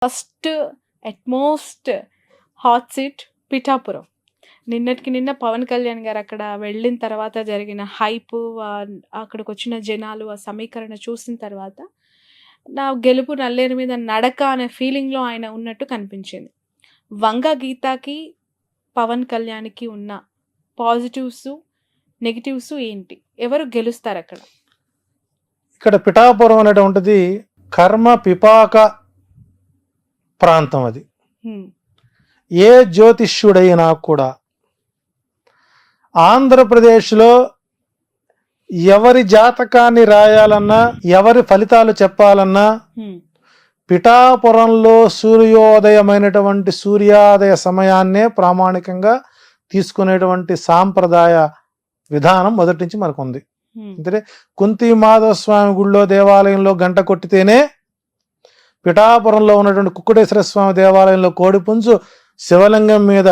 First utmost hot seat Pithapuram. నిన్నటికి నిన్న పవన్ కళ్యాణ్ గారు అక్కడ వెళ్ళిన తర్వాత జరిగిన హైపు, అక్కడికొచ్చిన జనాలు, ఆ సమీకరణ చూసిన తర్వాత నా గెలుపు నల్లేరు మీద నడక అనే ఫీలింగ్‌లో ఆయన ఉన్నట్టు కనిపించింది. వంగ గీతకి, పవన్ కళ్యాణ్‌కి ఉన్న పాజిటివ్స్, నెగెటివ్స్ ఏంటి? ఎవరు గెలుస్తారక్కడ? ఇక్కడ పిఠాపురం అనేటువంటిది కర్మ పిపాక ప్రాంతం. అది హ్మ్. ఏ జ్యోతిష్యుడైనా కూడా ఆంధ్రప్రదేశ్లో ఎవరి జాతకాన్ని రాయాలన్నా, ఎవరి ఫలితాలు చెప్పాలన్నా హ్మ్. పిఠాపురంలో సూర్యోదయమైనటువంటి సూర్యోదయ సమయాన్నే ప్రామాణికంగా తీసుకునేటువంటి సాంప్రదాయ విధానం మొదటి నుంచి మనకు ఉంది. హ్మ్. అంటే కుంతి మాధవ స్వామి గుళ్ళో దేవాలయంలో గంట కొట్టితేనే పిఠాపురంలో ఉన్నటువంటి కుక్కుటేశ్వర స్వామి దేవాలయంలో కోడిపుంజు శివలింగం మీద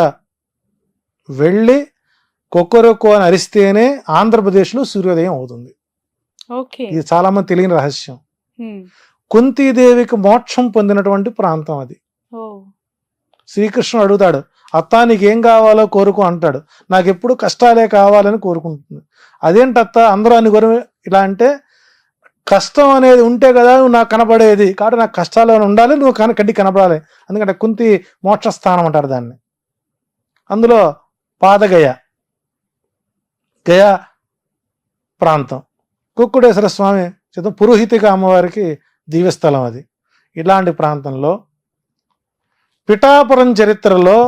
వెళ్ళి కొక్కరొక్కో అని అరిస్తేనే ఆంధ్రప్రదేశ్లో సూర్యోదయం అవుతుంది. ఓకే. ఇది చాలా మంది తెలియని రహస్యం. హ్మ్. కుంతీదేవికి మోక్షం పొందినటువంటి ప్రాంతం అది. ఓహ్! శ్రీకృష్ణుడు అడుగుతాడు, అత్తా నీకేం కావాలో కోరుకో అంటాడు. నాకు ఎప్పుడు కష్టాలే కావాలని కోరుకుంటుంది. అదేంటత్త అందరూ అని కోరు ఇలా అంటే, కష్టం అనేది ఉంటే కదా నువ్వు నాకు కనపడేది, కాబట్టి నాకు కష్టాలు ఉండాలి, నువ్వు కంటికి కనపడాలి. ఎందుకంటే కుంతి మోక్షస్థానం అంటారు దాన్ని. అందులో పాదగయ, గయా ప్రాంతం, కుక్కుటేశ్వర స్వామి చేత పురోహితిక అమ్మవారికి దివ్యస్థలం అది. ఇలాంటి ప్రాంతంలో పిఠాపురం చరిత్రలో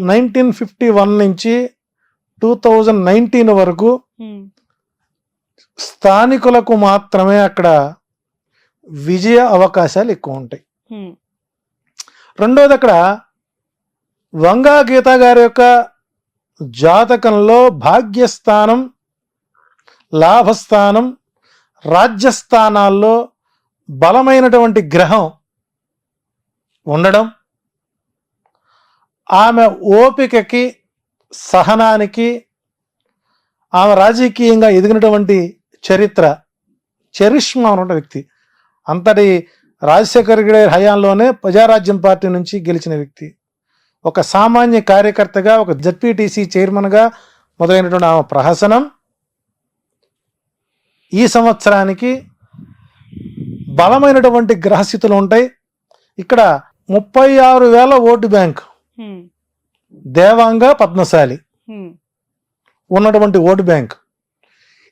1951 నుంచి 2019 వరకు స్థానికులకు మాత్రమే అక్కడ విజయ అవకాశాలు ఎక్కువ ఉంటాయి. రెండోది, అక్కడ వంగా గీత గారి యొక్క జాతకంలో భాగ్యస్థానం, లాభస్థానం, రాజ్యస్థానాల్లో బలమైనటువంటి గ్రహం ఉండడం, ఆమె ఓపికకి, సహనానికి, ఆమె రాజకీయంగా ఎదిగినటువంటి చరిష్మా ఉన్న వ్యక్తి. అంతటి రాజశేఖర్ గారి హయాంలోనే ప్రజారాజ్యం పార్టీ నుంచి గెలిచిన వ్యక్తి. ఒక సామాన్య కార్యకర్తగా, ఒక జడ్పీటీసీ చైర్మన్గా మొదలైనటువంటి ఆమె ప్రహసనం ఈ సంవత్సరానికి బలమైనటువంటి గ్రహస్థితులు ఉంటాయి. ఇక్కడ 36,000 ఓటు బ్యాంక్, దేవాంగ, పద్మశాలి ఉన్నటువంటి ఓటు బ్యాంక్.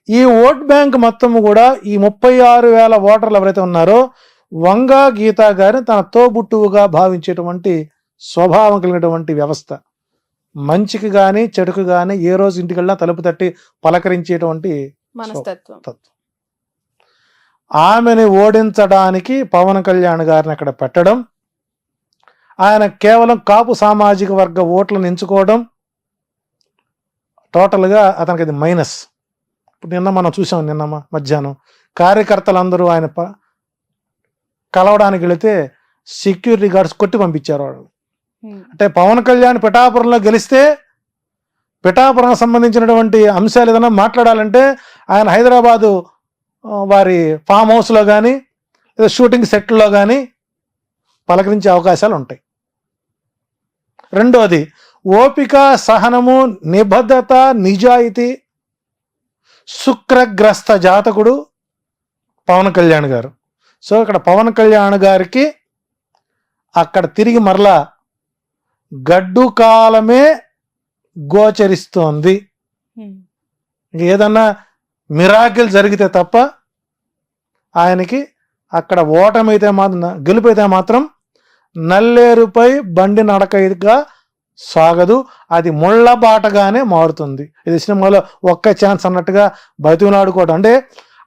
ఈ ఓట్ బ్యాంక్ మొత్తం కూడా ఈ 36,000 ఓటర్లు ఎవరైతే ఉన్నారో వంగా గీతా గారిని తన తోబుట్టువుగా భావించేటువంటి స్వభావం కలిగినటువంటి వ్యవస్థ. మంచికి కానీ చెడుకు కానీ ఏ రోజు ఇంటికెళ్ళినా తలుపు తట్టి పలకరించేటువంటి మనస్తత్వం. ఆమెను ఓడించడానికి పవన్ కళ్యాణ్ గారిని అక్కడ పెట్టడం, ఆయన కేవలం కాపు సామాజిక వర్గ ఓట్లను ఎంచుకోవడం, టోటల్గా అతనికి అది మైనస్. ఇప్పుడు నిన్న మనం చూసాం, నిన్న మధ్యాహ్నం కార్యకర్తలందరూ ఆయన కలవడానికి వెళితే సెక్యూరిటీ గార్డ్స్ కొట్టి పంపించారు వాళ్ళు. అంటే పవన్ కళ్యాణ్ పిఠాపురంలో గెలిస్తే పిఠాపురం సంబంధించినటువంటి అంశాలు ఏదైనా మాట్లాడాలంటే ఆయన హైదరాబాదు వారి ఫామ్ హౌస్లో కానీ లేదా షూటింగ్ సెట్లో కానీ పలకరించే అవకాశాలు ఉంటాయి. రెండోది, ఓపిక, సహనము, నిబద్ధత, నిజాయితీ, శుక్రగ్రస్త జాతకుడు పవన్ కళ్యాణ్ గారు. సో ఇక్కడ పవన్ కళ్యాణ్ గారికి అక్కడ తిరిగి మరలా గడ్డు కాలమే గోచరిస్తోంది. ఏదన్నా మిరాకిల్ జరిగితే తప్ప ఆయనకి అక్కడ ఓటమైతే మాత్రం, గెలుపైతే మాత్రం నల్లేరుపై బండి నడకగా సాగదు, అది ముళ్ళ బాటగానే మారుతుంది. ఇది సినిమాలో ఒక్క ఛాన్స్ అన్నట్టుగా బతిమలాడుకోవడం. అంటే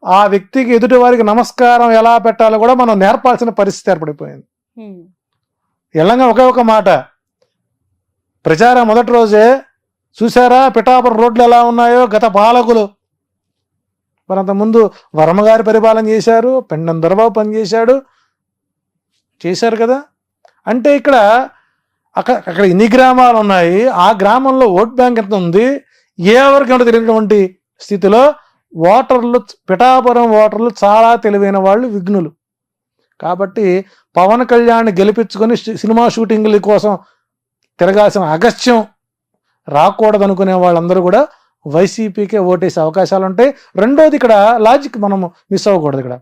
ఆ వ్యక్తికి, ఎదుటి వారికి నమస్కారం ఎలా పెట్టాలో కూడా మనం నేర్పాల్సిన పరిస్థితి ఏర్పడిపోయింది. ఎల్లంగా ఒకే ఒక మాట, ప్రచారం మొదటి రోజే చూసారా పిఠాపురం రోడ్లు ఎలా ఉన్నాయో, గత పాలకులు మరి అంతకుముందు వర్మగారి పరిపాలన చేశారు, పెండం దొరబాబు పనిచేశాడు, చేశారు కదా. అంటే ఇక్కడ అక్కడ ఎన్ని గ్రామాలు ఉన్నాయి, ఆ గ్రామంలో ఓట్ బ్యాంక్ ఎంత ఉంది, ఎవరికి ఏమిటో తెలియనటువంటి స్థితిలో ఓటర్లు, పిఠాపురం ఓటర్లు చాలా తెలివైన వాళ్ళు, విఘ్నులు. కాబట్టి పవన్ కళ్యాణ్ గెలిపించుకొని సినిమా షూటింగ్ల కోసం తిరగాల్సిన అగస్త్యం రాకూడదు అనుకునే వాళ్ళందరూ కూడా వైసీపీకే ఓటేసే అవకాశాలు ఉంటాయి. రెండోది ఇక్కడ లాజిక్ మనం మిస్ అవ్వకూడదు. ఇక్కడ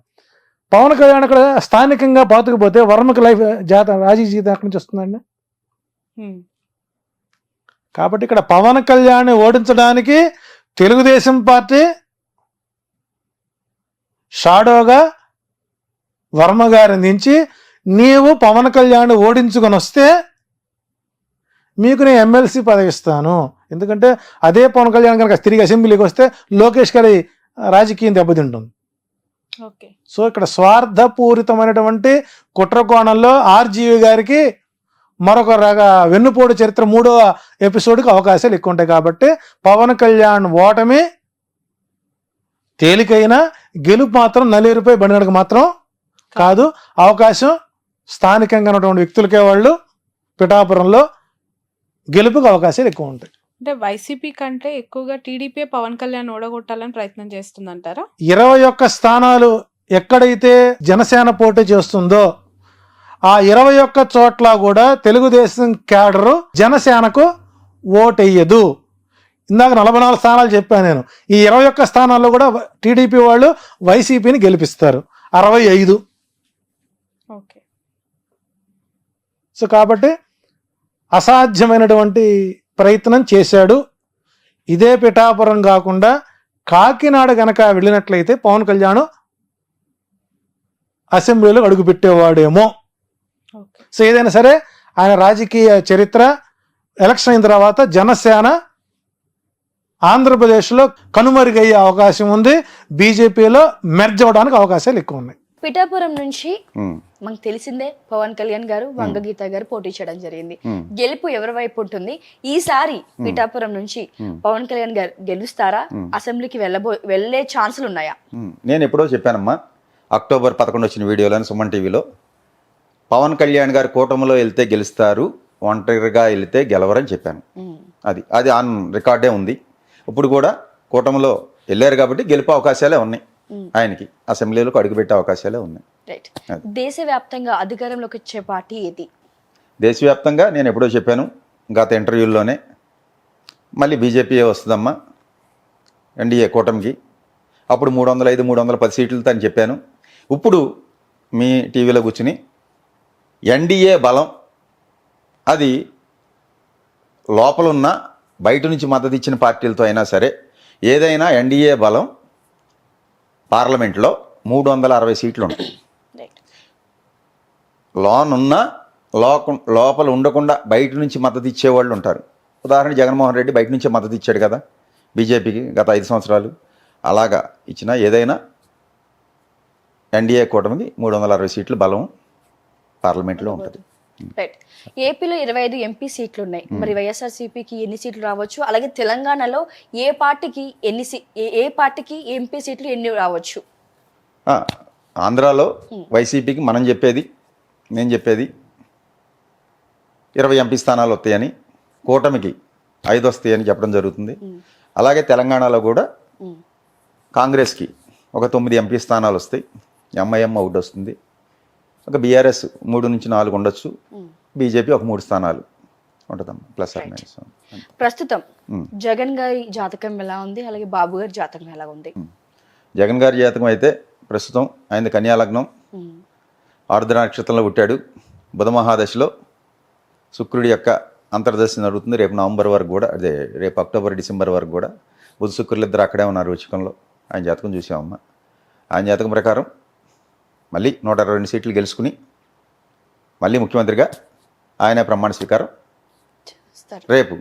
పవన్ కళ్యాణ్ ఇక్కడ స్థానికంగా పాతుకుపోతే వర్మకి లైఫ్ రాజీ జీతం ఎక్కడి నుంచి వస్తుందండి? కాబట్టి ఇక్కడ పవన్ కళ్యాణ్ ఓడించడానికి తెలుగుదేశం పార్టీ షాడోగా వర్మ గారిని దించి నీవు పవన్ కళ్యాణ్ ఓడించుకొని వస్తే మీకు నేను ఎమ్మెల్సీ పదవి ఇస్తాను, ఎందుకంటే అదే పవన్ కళ్యాణ్ కనుక తిరిగి అసెంబ్లీకి వస్తే లోకేష్ గారి రాజకీయం దెబ్బతింటుంది. సో ఇక్కడ స్వార్థపూరితమైనటువంటి కుట్ర కోణంలో ఆర్జీవి గారికి మరొక వెన్నుపోటు చరిత్ర 3వ ఎపిసోడ్కి అవకాశాలు ఎక్కువ ఉంటాయి. కాబట్టి పవన్ కళ్యాణ్ ఓటమి తేలికైన, గెలుపు మాత్రం నల్లేరుపై బండినడక మాత్రం కాదు. అవకాశం స్థానికంగా ఉన్నటువంటి వ్యక్తులకే వాళ్ళు పిఠాపురంలో గెలుపుకి అవకాశాలు ఎక్కువ ఉంటాయి. అంటే వైసీపీ కంటే ఎక్కువగా టీడీపీ పవన్ కళ్యాణ్ ఓడగొట్టాలని ప్రయత్నం చేస్తుందంటారా? 21 స్థానాలు ఎక్కడైతే జనసేన పోటీ చేస్తుందో ఆ 21 చోట్ల కూడా తెలుగుదేశం క్యాడరు జనసేనకు ఓటెయ్యదు. ఇందాక 44 స్థానాలు చెప్పాను నేను. ఈ 21 స్థానాల్లో కూడా టీడీపీ వాళ్ళు వైసీపీని గెలిపిస్తారు 65. ఓకే. సో కాబట్టి అసాధ్యమైనటువంటి ప్రయత్నం చేశాడు. ఇదే పిఠాపురం కాకుండా కాకినాడ గనక వెళ్ళినట్లయితే పవన్ కళ్యాణ్ అసెంబ్లీలో అడుగుపెట్టేవాడేమో. సో ఏదైనా సరే ఆయన రాజకీయ చరిత్ర ఎలక్షన్ అయిన తర్వాత జనసేన ఆంధ్రప్రదేశ్లో కనుమరుగయ్యే అవకాశం ఉంది. బీజేపీలో మెర్జ్ అవడానికి అవకాశాలు ఎక్కువ ఉన్నాయి. పిఠాపురం నుంచి మనకు తెలిసిందే పవన్ కళ్యాణ్ గారు, వంగగీత గారు పోటీ చేయడం జరిగింది. గెలుపు ఎవరి వైపు ఉంటుంది? ఈసారి పిఠాపురం నుంచి పవన్ కళ్యాణ్ గారు గెలుస్తారా? అసెంబ్లీకి వెళ్ళే ఛాన్సులు ఉన్నాయా? నేను ఎప్పుడో చెప్పానమ్మా, అక్టోబర్ 11 వచ్చిన వీడియోలో సుమన్ టీవీలో, పవన్ కళ్యాణ్ గారు కూటమిలో వెళ్తే గెలుస్తారు, ఒంటరిగా వెళ్తే గెలవరని చెప్పాను. అది ఆన్ రికార్డే ఉంది. ఇప్పుడు కూడా కూటమిలో వెళ్ళారు కాబట్టి గెలుపు అవకాశాలే ఉన్నాయి ఆయనకి, అసెంబ్లీలోకి అడుగుపెట్టే అవకాశాలే ఉన్నాయి. రైట్. దేశవ్యాప్తంగా అధికారంలోకి వచ్చే పార్టీ ఏది? దేశవ్యాప్తంగా నేను ఎప్పుడో చెప్పాను గత ఇంటర్వ్యూల్లోనే, మళ్ళీ బీజేపీ వస్తుందమ్మా ఎన్డీఏ కూటమికి. అప్పుడు 305, 310 సీట్లతో అని చెప్పాను. ఇప్పుడు మీ టీవీలో కూర్చుని ఎన్డీఏ బలం అది లోపలున్న బయట నుంచి మద్దతు ఇచ్చిన పార్టీలతో అయినా సరే ఏదైనా ఎన్డీఏ బలం పార్లమెంట్లో 360 సీట్లు ఉంటాయి. లోపల ఉండకుండా బయట నుంచి మద్దతు ఇచ్చేవాళ్ళు ఉంటారు. ఉదాహరణ జగన్మోహన్ రెడ్డి బయట నుంచే మద్దతు ఇచ్చాడు కదా బీజేపీకి గత 5 సంవత్సరాలు. అలాగా ఇచ్చిన ఏదైనా ఎన్డీఏ కూటమికి 360 సీట్లు బలం పార్లమెంట్లో ఉంటుంది. ఏపీలో 25 ఎంపీ సీట్లు ఉన్నాయి. మరి వైఎస్ఆర్సీపీకి ఎన్ని సీట్లు రావచ్చు? అలాగే తెలంగాణలో ఏ పార్టీకి ఎంపీ సీట్లు ఎన్ని రావచ్చు? ఆంధ్రాలో వైసీపీకి నేను చెప్పేది 20 ఎంపీ స్థానాలు వస్తాయని, కూటమికి 5 వస్తాయని చెప్పడం జరుగుతుంది. అలాగే తెలంగాణలో కూడా కాంగ్రెస్కి ఒక 9 ఎంపీ స్థానాలు వస్తాయి, ఎంఐఎం ఒకటి వస్తుంది, ఒక బీఆర్ఎస్ 3 నుంచి 4 ఉండొచ్చు, బీజేపీ ఒక 3 స్థానాలు ఉంటుందమ్మా, ప్లస్ ఆర్ మైనస్. ప్రస్తుతం జగన్ గారి జాతకం ఎలా ఉంది? అలాగే బాబు గారి జాతకం ఎలా ఉంది? జగన్ గారి జాతకం అయితే ప్రస్తుతం ఆయన కన్యా లగ్నం, ఆరుద్ర నక్షత్రంలో పుట్టాడు. బుధ మహాదశలో శుక్రుడి యొక్క అంతర్దశ నడుగుతుంది. రేపు నవంబర్ వరకు కూడా, అదే రేపు అక్టోబర్ డిసెంబర్ వరకు కూడా బుధ శుక్రులు ఇద్దరు అక్కడే ఉన్నారు రుచికంలో. ఆయన జాతకం చూసామమ్మా. ఆయన జాతకం ప్రకారం మళ్ళీ 122 సీట్లు గెలుచుకుని మళ్ళీ ముఖ్యమంత్రిగా ఆయన ప్రమాణ స్వీకారం రేపు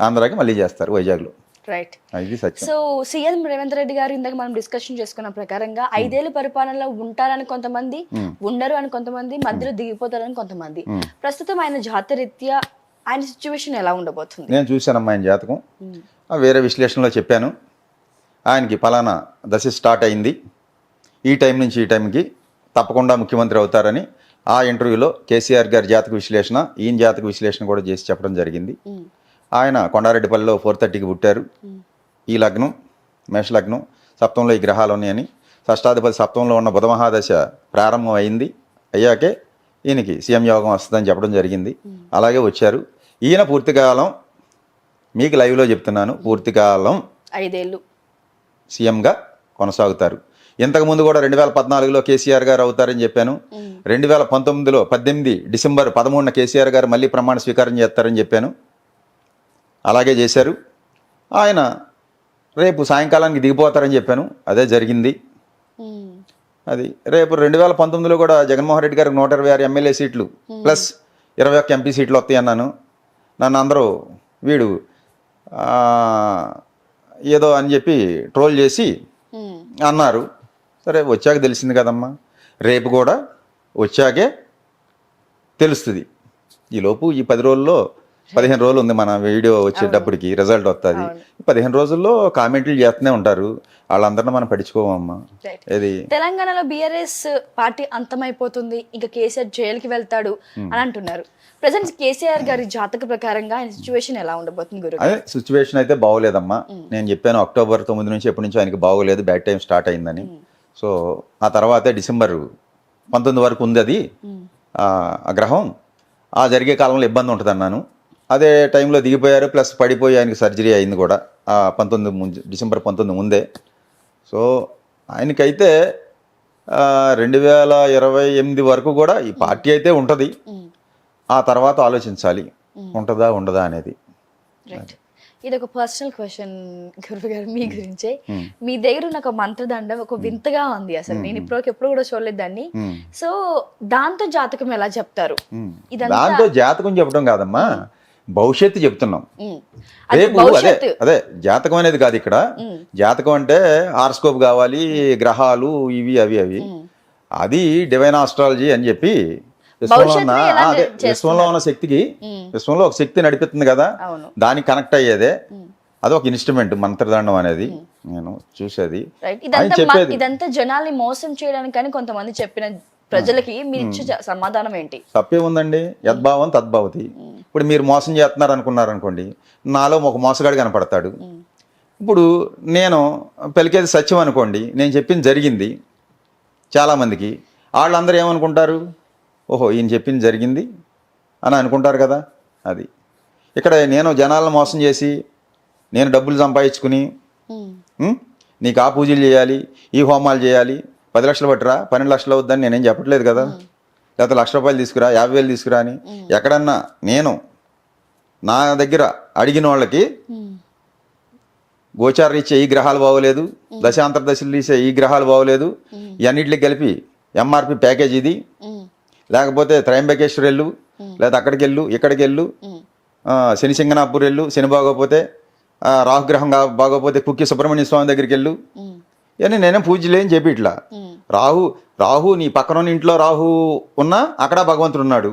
ఆంధ్రాకి మళ్ళీ చేస్తారు వైజాగ్లో. రైట్. ఇది సత్యం. సో సీఎం రేవంత్ రెడ్డి గారు ఇందాక మనం డిస్కషన్ చేసుకున్న ప్రకారంగా 5 ఏళ్ల పరిపాలనలో ఉంటారని కొంతమంది, ఉండరు అని కొంతమంది, మధ్యలో దిగిపోతారని కొంతమంది. ప్రస్తుతం ఆయన జాతరీత్యా ఆయన సిచ్యువేషన్ ఎలా ఉండబోతుంది? నేను చూశానమ్మా ఆయన జాతకం, వేరే విశ్లేషణలో చెప్పాను. ఆయనకి ఫలానా దశ స్టార్ట్ అయింది, ఈ టైం నుంచి ఈ టైంకి తప్పకుండా ముఖ్యమంత్రి అవుతారని ఆ ఇంటర్వ్యూలో కేసీఆర్ గారి జాతక విశ్లేషణ, ఈయన జాతక విశ్లేషణ కూడా చేసి చెప్పడం జరిగింది. ఆయన కొండారెడ్డిపల్లిలో 4:30కి పుట్టారు. ఈ లగ్నం మేషలగ్నం, సప్తంలో ఈ గ్రహాలు ఉన్నాయని, షష్టాధిపతి సప్తంలో ఉన్న బుధ మహాదశ ప్రారంభం అయింది, అయ్యాకే ఈయనకి సీఎం యోగం వస్తుందని చెప్పడం జరిగింది. అలాగే వచ్చారు. ఈయన పూర్తికాలం మీకు లైవ్లో చెప్తున్నాను, పూర్తికాలం 5 ఏళ్ళు సీఎంగా కొనసాగుతారు. ఇంతకుముందు కూడా 2014లో కేసీఆర్ గారు అవుతారని చెప్పాను. 2019లో 18 డిసెంబర్ 13న కేసీఆర్ గారు మళ్ళీ ప్రమాణ స్వీకారం చేస్తారని చెప్పాను. అలాగే చేశారు. ఆయన రేపు సాయంకాలానికి దిగిపోతారని చెప్పాను. అదే జరిగింది. అది రేపు 2019లో కూడా జగన్మోహన్ రెడ్డి గారికి 126 ఎమ్మెల్యే సీట్లు ప్లస్ 21 ఎంపీ సీట్లు వస్తాయి అన్నాను. నన్ను అందరూ వీడు ఏదో అని చెప్పి ట్రోల్ చేసి అన్నారు. సరే వచ్చాక తెలిసింది కదమ్మా, రేపు కూడా వచ్చాకే తెలుస్తుంది. ఈలోపు ఈ 10 రోజుల్లో 15 రోజులు ఉంది మన వీడియో వచ్చేటప్పటికి రిజల్ట్ వస్తుంది. 15 రోజుల్లో కామెంట్లు చేస్తూనే ఉంటారు. వాళ్ళందరినీ మనం పట్టించుకోమమ్మా. ఇది తెలంగాణలో బీఆర్ఎస్ పార్టీ అంతమైపోతుంది, ఇంకా కేసీఆర్ జైలుకి వెళ్తాడు అని అంటున్నారు. ప్రజెంట్ కేసీఆర్ గారి జాతక ప్రకారంగా ఆయన సిచ్యువేషన్ ఎలా ఉండబోతుంది గురు? అదే సిచ్యువేషన్ అయితే బాగోలేదమ్మా. నేను చెప్పాను అక్టోబర్ 9 నుంచి ఎప్పటి నుంచో ఆయనకి బాగోలేదు, బ్యాడ్ టైం స్టార్ట్ అయిందని. సో ఆ తర్వాతే డిసెంబర్ 19 వరకు ఉంది అది ఆ గ్రహం. ఆ జరిగే కాలంలో ఇబ్బంది ఉంటుంది అన్నాను. అదే టైంలో దిగిపోయారు, ప్లస్ పడిపోయి ఆయనకి సర్జరీ అయింది కూడా డిసెంబర్ 19 ముందే. సో ఆయనకైతే 2028 వరకు కూడా ఈ పార్టీ అయితే ఉంటుంది. ఆ తర్వాత ఆలోచించాలి ఉంటుందా ఉండదా అనేది. ఇది ఒక పర్సనల్ క్వశ్చన్ గురువు గారు మీ గురించే. మీ దగ్గర ఉన్న ఒక మంత్రదండం ఒక వింతగా ఉంది, అసలు నేను ఎప్పుడు కూడా చూడలేదు దాన్ని. సో దాంతో జాతకం ఎలా చెప్తారు? దాంతో జాతకం చెప్పడం కాదమ్మా, భవిష్యత్తు చెప్తున్నాం. రేపు అదే జాతకం అనేది కాదు ఇక్కడ. జాతకం అంటే హారోస్కోప్ కావాలి, గ్రహాలు ఇవి అవి అవి అది డివైన్ ఆస్ట్రాలజీ అని చెప్పి విశ్వంలో ఉన్న శక్తికి, విశ్వంలో ఒక శక్తి నడిపిస్తుంది కదా, దానికి కనెక్ట్ అయ్యేదే. అది ఒక ఇన్స్ట్రుమెంట్ మంత్రదండం అనేది. నేను చూసేది ఇదంతా జనాల్ని మోసం చేయడానికి కొంతమంది చెప్పిన ప్రజలకి మీరు ఇచ్చే సమాధానం ఏంటి? తప్పే ఉందండి, యద్భావం తద్భవతి. ఇప్పుడు మీరు మోసం చేస్తున్నారు అనుకున్నారు అనుకోండి, నాలో ఒక మోసగాడు కనపడతాడు. ఇప్పుడు నేను పలికేది సత్యం అనుకోండి, నేను చెప్పింది జరిగింది చాలామందికి. వాళ్ళందరూ ఏమనుకుంటారు, ఓహో ఈయన చెప్పింది జరిగింది అని అనుకుంటారు కదా. అది ఇక్కడ నేను జనాలను మోసం చేసి నేను డబ్బులు సంపాదించుకుని నీకు ఆ పూజలు చేయాలి, ఈ హోమాలు చేయాలి, 10 లక్షలు పట్టురా, 12 లక్షలు అవుద్దని నేనేం చెప్పట్లేదు కదా. లేకపోతే ₹1,00,000 తీసుకురా, 50,000 తీసుకురా అని ఎక్కడన్నా నేను నా దగ్గర అడిగిన వాళ్ళకి గోచార రీత్యా ఈ గ్రహాలు బాగోలేదు, దశాంతర దశలు తీసే ఈ గ్రహాలు బాగోలేదు, ఇవన్నిటికి కలిపి ఎంఆర్పి ప్యాకేజ్ ఇది, లేకపోతే త్రయంబకేశ్వర్ వెళ్ళు, లేదా అక్కడికి వెళ్ళు, ఇక్కడికి వెళ్ళు, శని సింగనాపూర్ వెళ్ళు, శని బాగోపోతే, రాహుగ్రహం బాగోపోతే కుక్కి సుబ్రహ్మణ్య స్వామి దగ్గరికి వెళ్ళు, ఇవన్నీ నేనేం పూజలే అని చెప్పి ఇట్లా. రాహు నీ పక్కన ఇంట్లో రాహు ఉన్నా అక్కడ భగవంతుడు ఉన్నాడు.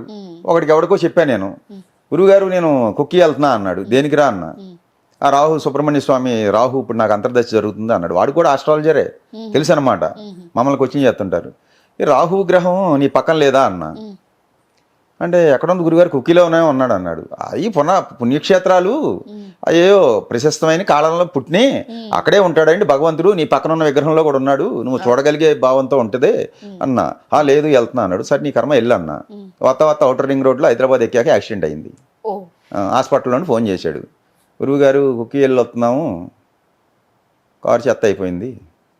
ఒకటికి ఎవరికో చెప్పాను నేను, గురువుగారు నేను కుక్కి వెళ్తున్నా అన్నాడు. దేనికి రా అన్న. ఆ రాహు సుబ్రహ్మణ్య స్వామి రాహు ఇప్పుడు నాకు అంతర్దశ జరుగుతుంది అన్నాడు. వాడు కూడా ఆస్ట్రాలజరే, తెలుసు అనమాట, మమ్మల్ని కోచింగ్ చేస్తుంటారు. ఈ రాహు గ్రహం నీ పక్కన లేదా అన్న. అంటే ఎక్కడుంది గురుగారు, కుక్కీలో ఉన్నాయో ఉన్నాడు అన్నాడు. అవి పుణ్యక్షేత్రాలు అయ్యో ప్రశస్తమైన కాలంలో పుట్టిని అక్కడే ఉంటాడండి భగవంతుడు, నీ పక్కన ఉన్న విగ్రహంలో కూడా ఉన్నాడు, నువ్వు చూడగలిగే భావంతో ఉంటుంది అన్న. లేదు వెళ్తున్నా అన్నాడు. సరే నీ కర్మ వెళ్ళు అన్న. వత్త అవుటర్ రింగ్ రోడ్లో హైదరాబాద్ ఎక్కాక యాక్సిడెంట్ అయింది. హాస్పిటల్లో ఫోన్ చేశాడు, గురువుగారు కుక్కీ వెళ్ళి వస్తున్నాము, కారు చెత్త అయిపోయింది,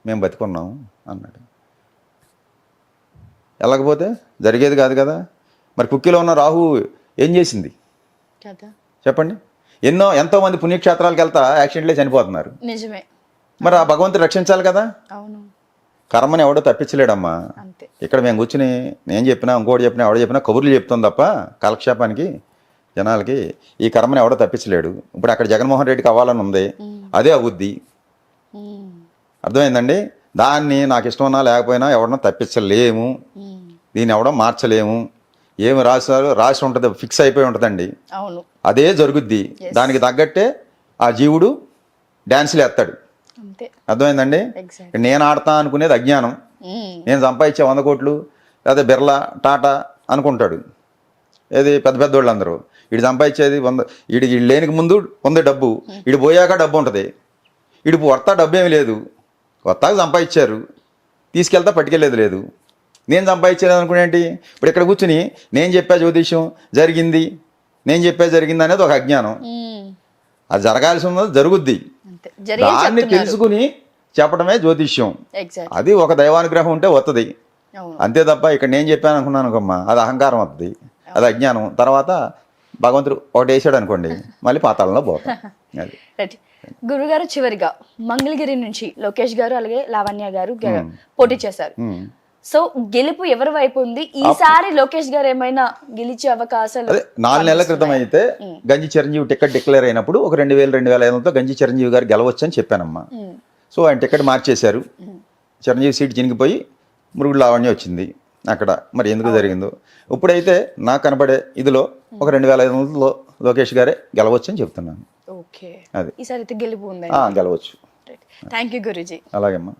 మేము బతికున్నాము అన్నాడు. వెళ్ళకపోతే జరిగేది కాదు కదా. మరి కుక్కీలో ఉన్న రాహు ఏం చేసింది చెప్పండి. ఎంతోమంది పుణ్యక్షేత్రాలకు వెళ్తా యాక్సిడెంట్లే చనిపోతున్నారు. నిజమే. మరి ఆ భగవంతుడు రక్షించాలి కదా. కర్మని ఎవడో తప్పించలేడమ్మా. ఇక్కడ మేము కూర్చుని నేను చెప్పినా ఇంకోటి చెప్పినా ఎవడో చెప్పినా కబుర్లు చెప్తాం తప్ప కాలక్షేపానికి జనాలకి ఈ కర్మని ఎవడో తప్పించలేడు. ఇప్పుడు అక్కడ జగన్మోహన్ రెడ్డికి అవ్వాలని ఉంది, అదే అవుద్ది. అర్థమైందండి. దాన్ని నాకు ఇష్టం ఉన్నా లేకపోయినా ఎవడన్నా తప్పించలేము, దీన్ని ఎవడో మార్చలేము. ఏమి రాసి ఉంటుంది, ఫిక్స్ అయిపోయి ఉంటుందండి, అదే జరుగుద్ది. దానికి తగ్గట్టే ఆ జీవుడు డ్యాన్సులు వేస్తాడు. అర్థమైందండి. నేను ఆడతా అనుకునేది అజ్ఞానం. నేను సంపాదించే 100 కోట్లు లేదా బిర్లా టాటా అనుకుంటాడు. ఏది పెద్ద పెద్దోళ్ళు అందరూ వీడు సంపాదించేది 100, వీడికి లేనికి ముందు ఉంది డబ్బు, వీడు పోయాక డబ్బు ఉంటుంది. వీడు వస్తా డబ్బు ఏమి లేదు, కొత్తగా సంపాదించారు, తీసుకెళ్తా పట్టుకెళ్ళేది లేదు. నేను సంపాదించేది అనుకునేంటి ఇప్పుడు ఇక్కడ కూర్చుని నేను చెప్పా జ్యోతిష్యం జరిగింది అనేది ఒక అజ్ఞానం. అది జరగాల్సి ఉన్నది జరుగుద్ది, అంతే జరిగే దాన్ని తెలుసుకుని చెప్పడమే జ్యోతిష్యం. ఎగ్జాక్ట్ అది ఒక దైవానుగ్రహం ఉంటే వస్తుంది, అవును అంతే తప్ప ఇక్కడ నేను చెప్పాను అనుకున్నాను అనుకోమ్మా, అది అహంకారం వస్తుంది, అది అజ్ఞానం. తర్వాత భగవంతుడు ఒకటి వేసాడు అనుకోండి, మళ్ళీ పాతాళంలో పోతాం. అది రైట్. గురుగారు చివరిగా మంగళగిరి నుంచి లోకేష్ గారు అలాగే లావణ్య గారు పోటీ చేశారు. సో గెలుపు ఎవరి వైపు ఉంది ఈసారి? లోకేష్ గారు ఏమైనా గెలిచే అవకాశాలు? అదే 4 నెలల క్రితం అయితే గంజి చిరంజీవి టికెట్ డిక్లేర్ అయినప్పుడు ఒక 2,000-2,500తో గంజి చిరంజీవి గారు గెలవచ్చు అని చెప్పానమ్మా. సో ఆయన టికెట్ మార్చేశారు, చిరంజీవి సీట్ చినిగిపోయి మురుగుడు లావణ్య వచ్చింది అక్కడ. మరి ఎందుకు జరిగిందో ఇప్పుడైతే నాకు కనపడే ఇదిలో ఒక 2,500లో లోకేష్ గారే గెలవచ్చు అని చెప్తున్నాను. ఓకే, అది ఈసారి అయితే గెలుపు ఉంది. గెలవచ్చు. థ్యాంక్ యూ గురూజీ. అలాగేమ్మా.